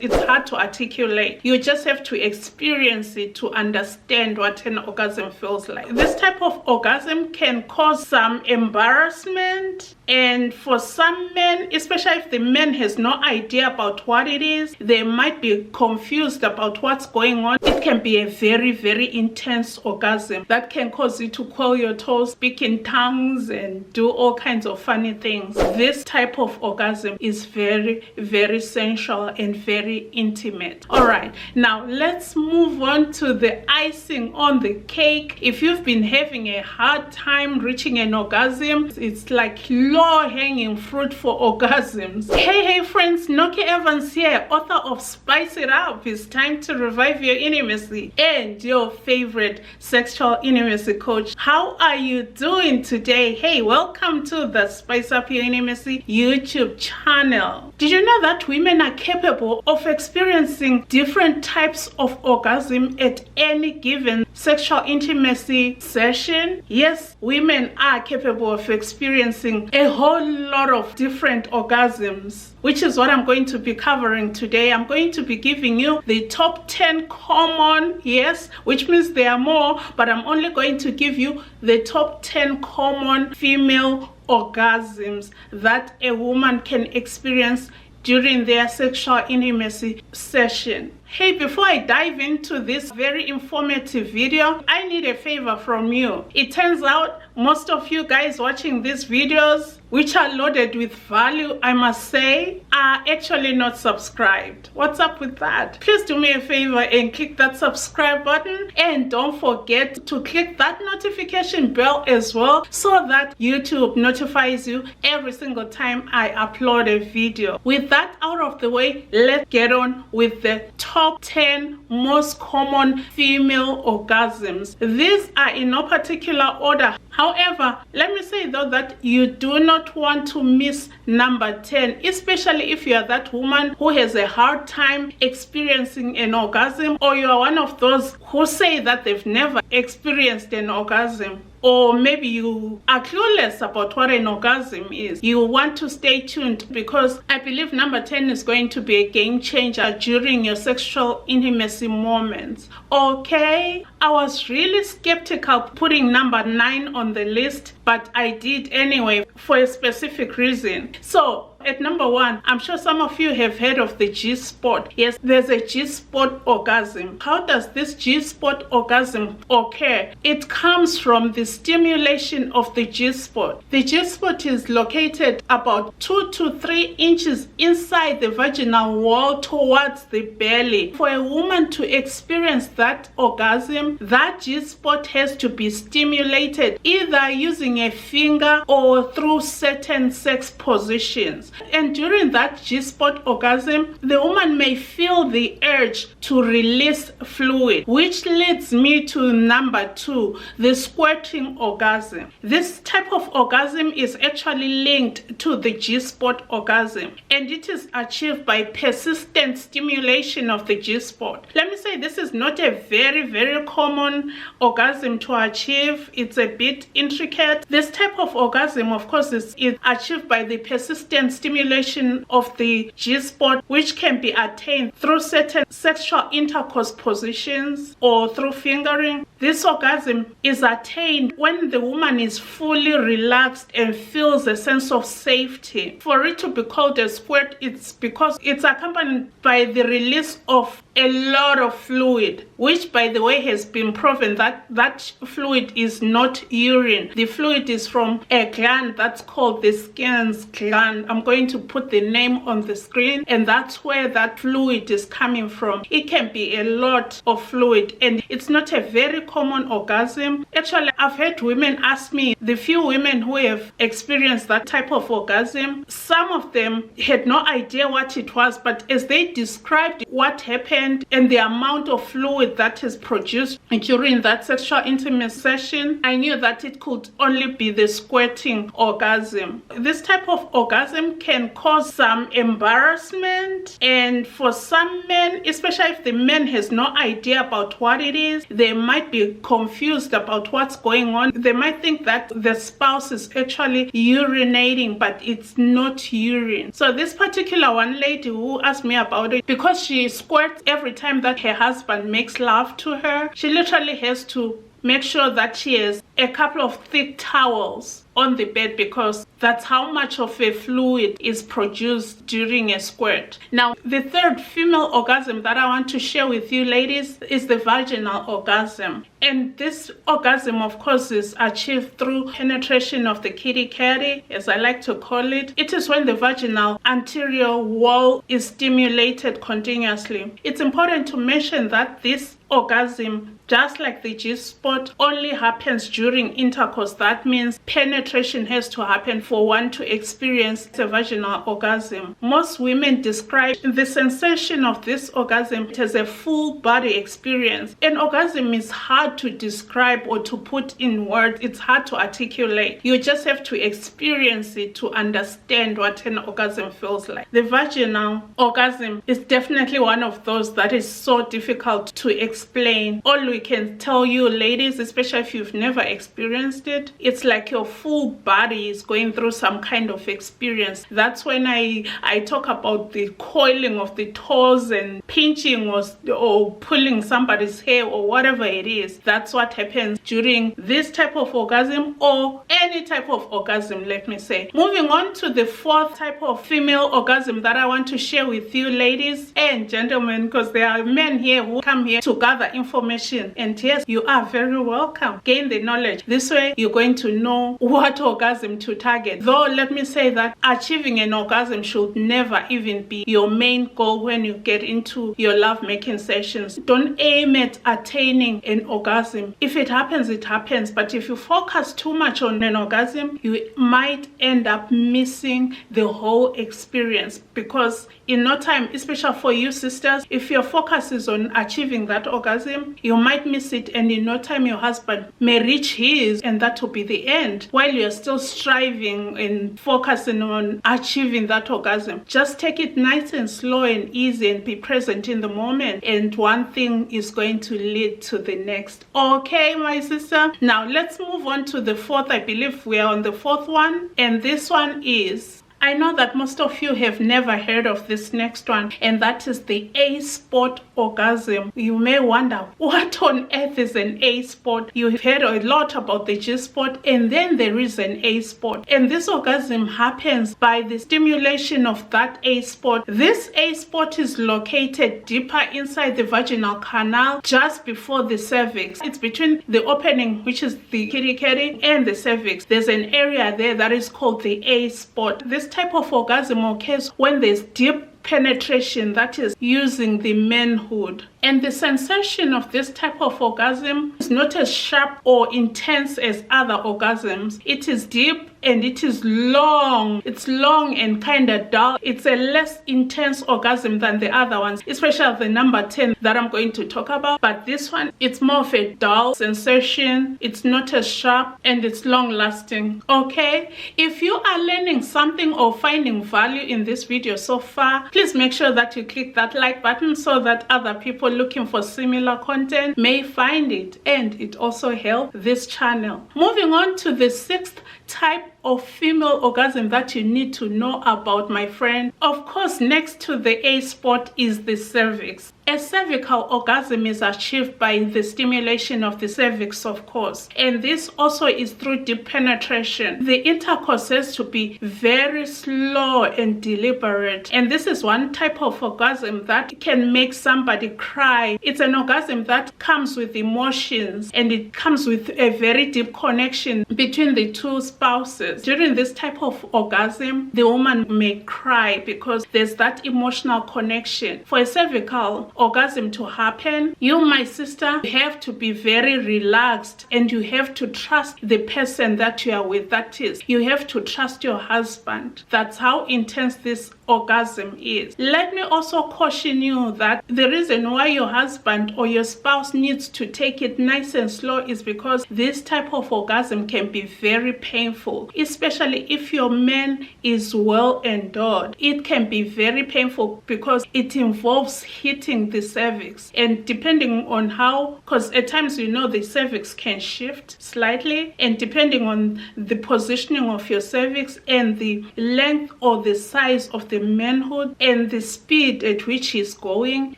It's hard to articulate. You just have to experience it to understand what an orgasm feels like. This type of orgasm can cause some embarrassment, and for some men, especially if the man has no idea about what it is, they might be confused about what's going on. It can be a very, very intense orgasm that can cause you to curl your toes, speak in tongues, and do all kinds of funny things. This type of orgasm is very, very sensual and very intimate. All right, now let's move on to the icing on the cake. If you've been having a hard time reaching an orgasm, it's like low-hanging fruit for orgasms. Hey friends, Nokie Evans here, author of Spice It Up. It's time to revive your intimacy and your favorite sexual intimacy coach. How are you doing today? Hey, welcome to the Spice Up Your Intimacy YouTube channel. Did you know that women are capable of experiencing different types of orgasm at any given sexual intimacy session? Yes, women are capable of experiencing a whole lot of different orgasms, which is what I'm going to be covering today. I'm going to be giving you the top 10 common, yes, which means there are more, but I'm only going to give you the top 10 common female orgasms that a woman can experience during their sexual intimacy session. Hey, before I dive into this very informative video, I need a favor from you. It turns out most of you guys watching these videos, which are loaded with value, I must say, are actually not subscribed. What's up with that? Please do me a favor and click that subscribe button, and don't forget to click that notification bell as well, so that YouTube notifies you every single time I upload a video. With that out of the way, let's get on with the top 10 most common female orgasms. These are in no particular order. However, let me say though that you do not want to miss number 10, especially if you are that woman who has a hard time experiencing an orgasm, or you are one of those who say that they've never experienced an orgasm. Or maybe you are clueless about what an orgasm is. You want to stay tuned, because I believe number 10 is going to be a game changer during your sexual intimacy moments. Okay, I was really skeptical putting number 9 on the list, but I did anyway for a specific reason. So at number 1, I'm sure some of you have heard of the G-spot. Yes, there's a G-spot orgasm. How does this G-spot orgasm occur? It comes from the stimulation of the G-spot. The G-spot is located about 2 to 3 inches inside the vaginal wall towards the belly. For a woman to experience that orgasm, that G-spot has to be stimulated either using a finger or through certain sex positions. And during that G-spot orgasm, the woman may feel the urge to release fluid, which leads me to number 2, the squirting orgasm. This type of orgasm is actually linked to the G-spot orgasm, and it is achieved by persistent stimulation of the G-spot. Let me say, this is not a very, very common orgasm to achieve. It's a bit intricate. This type of orgasm, of course, is achieved by the persistent stimulation of the G-spot, which can be attained through certain sexual intercourse positions or through fingering. This orgasm is attained when the woman is fully relaxed and feels a sense of safety. For it to be called a squirt, it's because it's accompanied by the release of a lot of fluid, which by the way has been proven that that fluid is not urine. The fluid is from a gland that's called the Skene's gland. I'm going to put the name on the screen, and that's where that fluid is coming from. It can be a lot of fluid, and it's not a very common orgasm. Actually, I've had women ask me, the few women who have experienced that type of orgasm, some of them had no idea what it was, but as they described what happened, content and the amount of fluid that is produced during that sexual intimate session, I knew that it could only be the squirting orgasm. This type of orgasm can cause some embarrassment, and for some men, especially if the man has no idea about what it is, they might be confused about what's going on. They might think that the spouse is actually urinating, but it's not urine. So this particular one lady who asked me about it, because she squirts every time that her husband makes love to her, she literally has to make sure that she has a couple of thick towels on the bed, because that's how much of a fluid is produced during a squirt. Now, the third female orgasm that I want to share with you ladies is the vaginal orgasm. And this orgasm, of course, is achieved through penetration of the kitty catty, as I like to call it. It is when the vaginal anterior wall is stimulated continuously. It's important to mention that this orgasm, just like the G-spot, only happens during intercourse. That means penetration has to happen for one to experience a vaginal orgasm. Most women describe the sensation of this orgasm as a full body experience. An orgasm is hard to describe or to put in words. It's hard to articulate. You just have to experience it to understand what an orgasm feels like. The vaginal orgasm is definitely one of those that is so difficult to explain. All we can tell you ladies, especially if you've never experienced it, it's like your full body is going through some kind of experience. That's when I talk about the coiling of the toes and pinching or pulling somebody's hair or whatever it is. That's what happens during this type of orgasm, or any type of orgasm, let me say. Moving on to the fourth type of female orgasm that I want to share with you ladies and gentlemen, because there are men here who come here to gather information, and yes, you are very welcome. Gain the knowledge. This way you're going to know what orgasm to target. Though let me say that achieving an orgasm should never even be your main goal when you get into your love making sessions. Don't aim at attaining an orgasm. If it happens, it happens. But if you focus too much on an orgasm, you might end up missing the whole experience, because in no time, especially for you sisters, if your focus is on achieving that orgasm, you might miss it, and in no time your husband may reach his, and that will be the end, while you're still striving and focusing on achieving that orgasm. Just take it nice and slow and easy, and be present in the moment, and one thing is going to lead to the next. Okay, my sister, now let's move on to the fourth. I believe we are on the fourth one, and this one is, I know that most of you have never heard of this next one, and that is the A-spot orgasm. You may wonder, what on earth is an A-spot? You've heard a lot about the G-spot, and then there is an A-spot. And this orgasm happens by the stimulation of that A-spot. This A-spot is located deeper inside the vaginal canal, just before the cervix. It's between the opening, which is the kitty catty, and the cervix. There's an area there that is called the A-spot. This type of orgasm occurs when there's deep penetration, that is using the manhood. And the sensation of this type of orgasm is not as sharp or intense as other orgasms. It is deep and it is long. It's long and kind of dull. It's a less intense orgasm than the other ones, especially the number 10 that I'm going to talk about. But this one, it's more of a dull sensation. It's not as sharp, and it's long lasting. Okay, if you are learning something or finding value in this video so far, please make sure that you click that like button so that other people looking for similar content may find it, and it also helps this channel. Moving on to the sixth type of female orgasm that you need to know about, my friend. Of course, next to the A-spot is the cervix. A cervical orgasm is achieved by the stimulation of the cervix, of course, and this also is through deep penetration. The intercourse has to be very slow and deliberate, and this is one type of orgasm that can make somebody cry. It's an orgasm that comes with emotions, and it comes with a very deep connection between the two spouses. phases. During this type of orgasm, the woman may cry because there's that emotional connection. For a cervical orgasm to happen, you, my sister, have to be very relaxed, and you have to trust the person that you are with. That is, you have to trust your husband. That's how intense this orgasm is. Let me also caution you that the reason why your husband or your spouse needs to take it nice and slow is because this type of orgasm can be very painful, especially if your man is well endowed. It can be very painful because it involves hitting the cervix, and depending on how, because at times the cervix can shift slightly, and depending on the positioning of your cervix and the length or the size of the manhood and the speed at which he's going,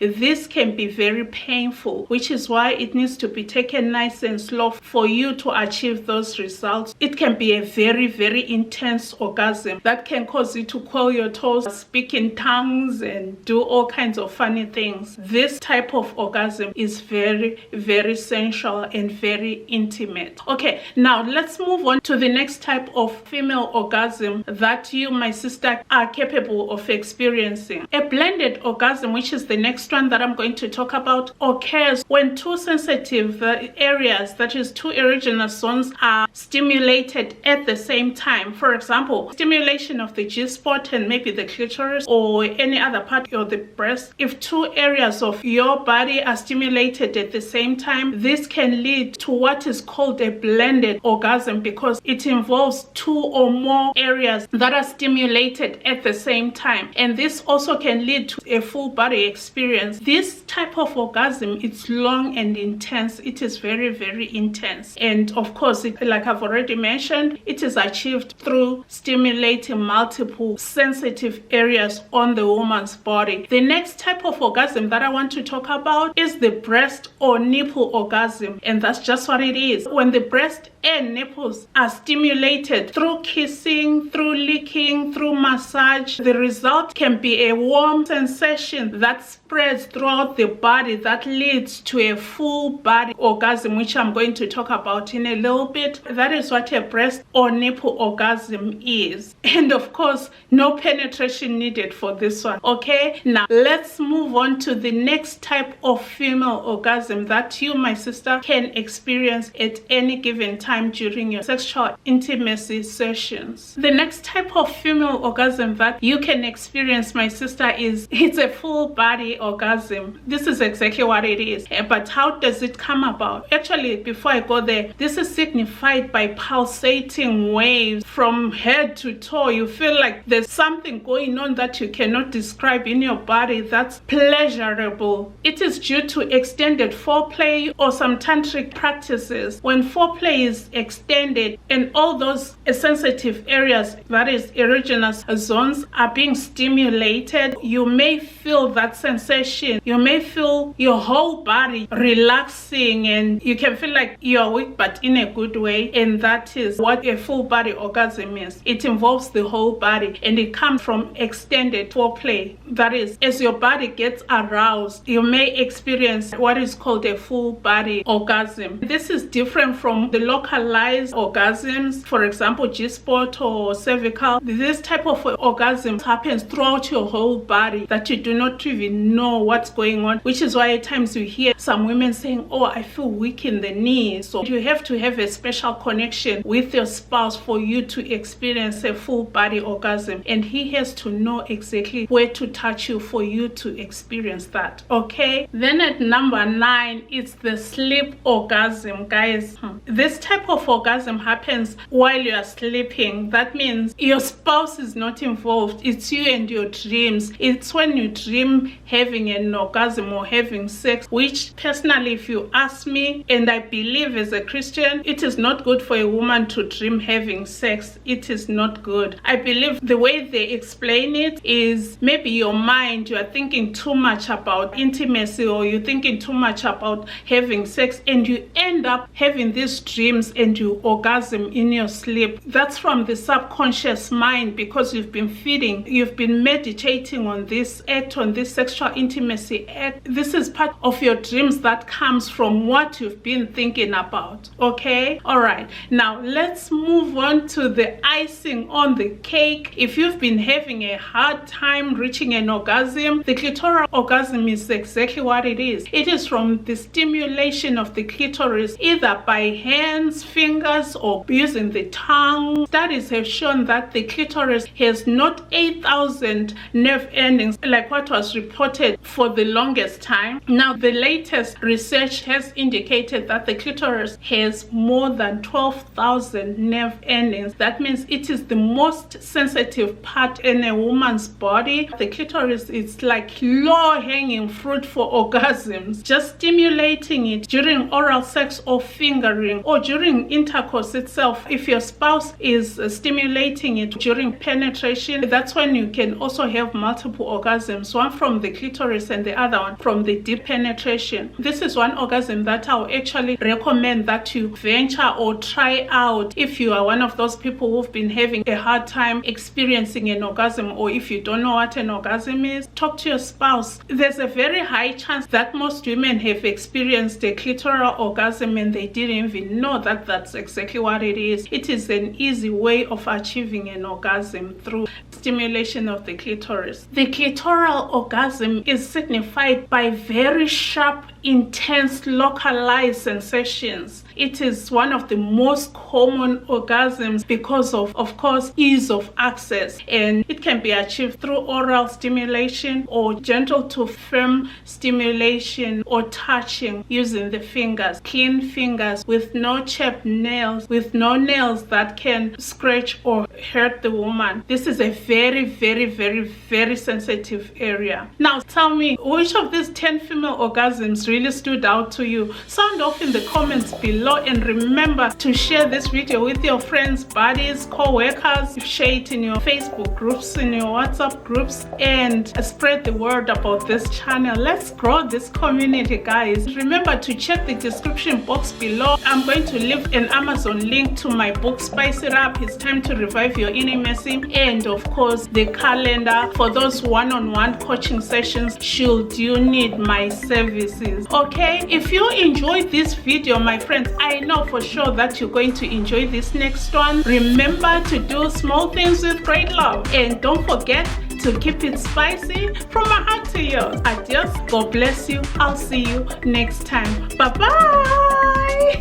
this can be very painful, which is why it needs to be taken nice and slow for you to achieve those results. It can be a very, very intense orgasm that can cause you to curl your toes, speak in tongues, and do all kinds of funny things. This type of orgasm is very, very sensual and very intimate. Okay, now let's move on to the next type of female orgasm that you, my sister, are capable of experiencing. A blended orgasm, which is the next one that I'm going to talk about, occurs when two sensitive areas, that is two erogenous zones, are stimulated at the same time. For example, stimulation of the G-spot and maybe the clitoris or any other part of the breast. If two areas of your body are stimulated at the same time, this can lead to what is called a blended orgasm because it involves two or more areas that are stimulated at the same time, and this also can lead to a full body experience. This type of orgasm, it's long and intense. It is very, very intense, and of course, like I've already mentioned, it is achieved through stimulating multiple sensitive areas on the woman's body. The next type of orgasm that I want to talk about is the breast or nipple orgasm, and that's just what it is. When the breast and nipples are stimulated through kissing, through licking, through massage, the result can be a warm sensation that spreads throughout the body that leads to a full body orgasm, which I'm going to talk about in a little bit. That is what a breast or nipple orgasm is, and of course, no penetration needed for this one. Okay, now let's move on to the next type of female orgasm that you, my sister, can experience at any given time during your sexual intimacy sessions. The next type of female orgasm that you can experience, my sister, it's a full body orgasm. This is exactly what it is. But how does it come about? Actually, before I go there, this is signified by pulsating waves from head to toe. You feel like there's something going on that you cannot describe in your body that's pleasurable. It is due to extended foreplay or some tantric practices. When foreplay is extended and all those sensitive areas, that is erogenous zones, are being stimulated, you may feel that sensation. You may feel your whole body relaxing, and you can feel like you're weak but in a good way, and that is what a full body orgasm is. It involves the whole body, and it comes from extended foreplay. That is, as your body gets aroused, you may experience what is called a full body orgasm. This is different from the localized orgasms, for example, G-spot or cervical. This type of orgasm happens throughout your whole body that you do not even know what's going on, which is why at times you hear some women saying, oh, I feel weak in the knees. So you have to have a special connection with your spouse for you to experience a full body orgasm, and he has to know exactly where to touch you for you to experience that. Okay, then at number 9, it's the sleep orgasm, guys. This type of orgasm happens while you are sleeping. That means your spouse is not involved. It's you and your dreams. It's when you dream having an orgasm or having sex, which personally, if you ask me, and I believe as a Christian, it is not good for a woman to dream having sex. It is not good. I believe the way they explain it is maybe your mind, you are thinking too much about intimacy, or you're thinking too much about having sex, and you end up having these dreams and you orgasm in your sleep. That's from the subconscious mind, because you've been feeding, you've been meditating on this act, on this sexual intimacy act. This is part of your dreams that comes from what you've been thinking about. Okay, all right, now let's move on to the icing on the cake. If you've been having a hard time reaching an orgasm, the clitoral orgasm is exactly what it is. It is from the stimulation of the clitoris, either by hands, fingers, or using the tongue. Studies have shown that the clitoris has not 8,000 nerve endings like what was reported for the longest time. Now, the latest research has indicated that the clitoris has more than 12,000 nerve endings. That means it is the most sensitive part in a woman's body. The clitoris is like low-hanging fruit for orgasms. Just stimulating it during oral sex or fingering, or during intercourse itself. If your spouse is stimulating it during penetration, that's when you can also have multiple orgasms, one from the clitoris and the other one from the deep penetration. This is one orgasm that I'll actually recommend that you venture or try out if you are one of those people who've been having a hard time experiencing an orgasm, or if you don't know what an orgasm is, talk to your spouse. There's a very high chance that most women have experienced a clitoral orgasm and they didn't even know that that's exactly what it is. It is an easy way of achieving an orgasm through stimulation of the clitoris. The clitoral orgasm is signified by very sharp, intense, localized sensations. It is one of the most common orgasms because of course, ease of access, and it can be achieved through oral stimulation or gentle to firm stimulation or touching using the fingers, clean fingers with no chapped nails, with no nails that can scratch or hurt the woman. This is a very, very, very, very sensitive area. Now tell me, which of these 10 female orgasms really stood out to you? Sound off in the comments below, and remember to share this video with your friends, buddies, co-workers. Share it in your Facebook groups, in your WhatsApp groups, and spread the word about this channel. Let's grow this community, guys. Remember to check the description box below. I'm going to leave an Amazon link to my book, Spice It Up, It's Time to Revive Your Intimacy, and of course the calendar for those one-on-one coaching sessions should you need my services. Okay, if you enjoyed this video, my friends, I know for sure that you're going to enjoy this next one. Remember to do small things with great love, and don't forget to keep it spicy from my heart to yours. Adios, God bless you. I'll see you next time. Bye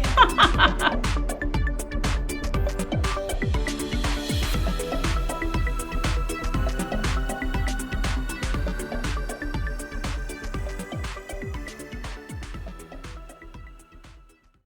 bye.